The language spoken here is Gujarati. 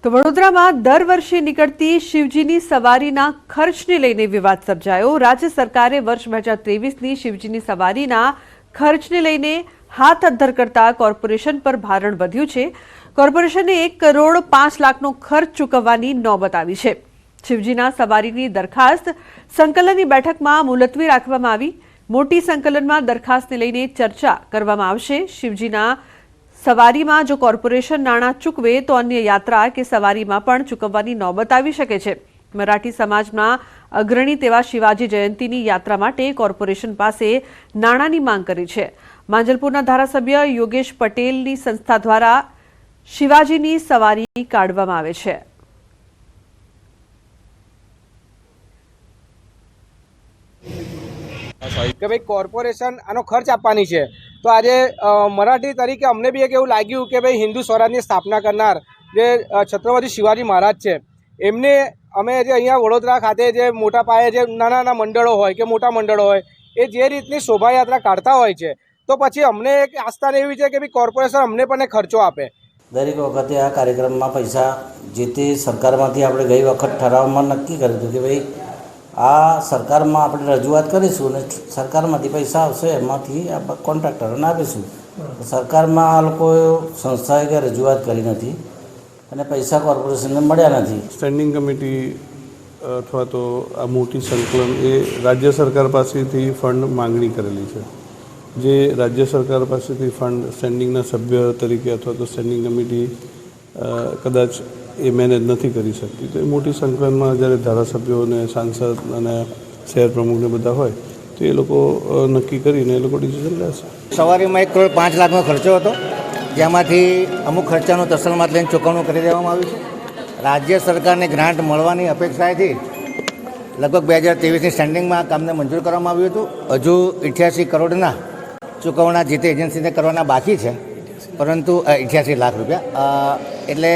તો વડોદરામાં દર વર્ષે નીકળતી શિવજીની સવારીના ખર્ચને લઈને વિવાદ સર્જાયો। રાજ્ય સરકારે વર્ષ 2023ની શિવજીની સવારીના ખર્ચને લઈને હાથ અદ્ધર કરતા કોર્પોરેશન પર ભારણ વધ્યું છે। કોર્પોરેશને 1 કરોડ 5 લાખનો ખર્ચ ચૂકવવાની નોબત આવી છે। શિવજીના સવારીની દરખાસ્ત સંકલનની બેઠકમાં મુલતવી રાખવામાં આવી। મોટી સંકલનમાં દરખાસ્તને લઈને ચર્ચા કરવામાં આવશે। શિવજીના સવારીમાં જો કોર્પોરેશન નાણાં ચૂકવે તો અન્ય યાત્રા કે સવારીમાં પણ ચૂકવવાની નોબત આવી શકે છે। મરાઠી સમાજના અગ્રણી તેવા શિવાજી જયંતીની યાત્રા માટે કોર્પોરેશન પાસે નાણાંની માંગ કરી છે। માંજલપુરના ધારાસભ્ય યોગેશ પટેલની સંસ્થા દ્વારા શિવાજીની સવારી કાઢવામાં આવે છે। કે ભાઈ કોર્પોરેશન આનો ખર્ચ આપવાની છે તો આજે મરાઠી તરીકે અમને બી એક એવું લાગ્યું કે ભાઈ હિન્દુ સ્વરાજની સ્થાપના કરનાર જે છત્રપતિ શિવાજી મહારાજ છે એમને અમે જે અહીંયા વડોદરા ખાતે જે મોટા પાયે જે નાના નાના મંડળો હોય કે મોટા મંડળો હોય એ જે રીતની શોભાયાત્રા કાઢતા હોય છે તો પછી અમને એક આસ્થા એવી છે કે ભાઈ કોર્પોરેશન અમને પણ ખર્ચો આપે। દરેક વખતે આ કાર્યક્રમમાં પૈસા જે તે સરકારમાંથી આપણે ગઈ વખત ઠરાવમાં નક્કી કર્યું હતું કે ભાઈ આ સરકારમાં આપણે રજૂઆત કરીશું અને સરકારમાંથી પૈસા આવશે એમાંથી આપણે કોન્ટ્રાક્ટરોને આપીશું। સરકારમાં આ લોકો સંસ્થાએ કે રજૂઆત કરી નથી અને પૈસા કોર્પોરેશનને મળ્યા નથી। સ્ટેન્ડિંગ કમિટી અથવા તો આ મોટી સંકલન એ રાજ્ય સરકાર પાસેથી ફંડ માંગણી કરેલી છે। જે રાજ્ય સરકાર પાસેથી ફંડ સ્ટેન્ડિંગના સભ્ય તરીકે અથવા તો સ્ટેન્ડિંગ કમિટી કદાચ એ મેનેજ નથી કરી શકતી તો એ મોટી સંકલનમાં જ્યારે ધારાસભ્યોને સાંસદ અને શહેર પ્રમુખને બધા હોય તો એ લોકો નક્કી કરીને એ લોકો ડિસિઝન લેશે। સવારીમાં 1 કરોડ 5 લાખનો ખર્ચો હતો જેમાંથી અમુક ખર્ચાનું તસલમાત લઈને ચૂકવણું કરી દેવામાં આવ્યું છે। રાજ્ય સરકારને ગ્રાન્ટ મળવાની અપેક્ષાએથી લગભગ 2023ની સ્ટેન્ડિંગમાં આ કામને મંજૂર કરવામાં આવ્યું હતું। હજુ 88 કરોડના ચૂકવણા જે તે એજન્સીને કરવાના બાકી છે પરંતુ 88 લાખ રૂપિયા એટલે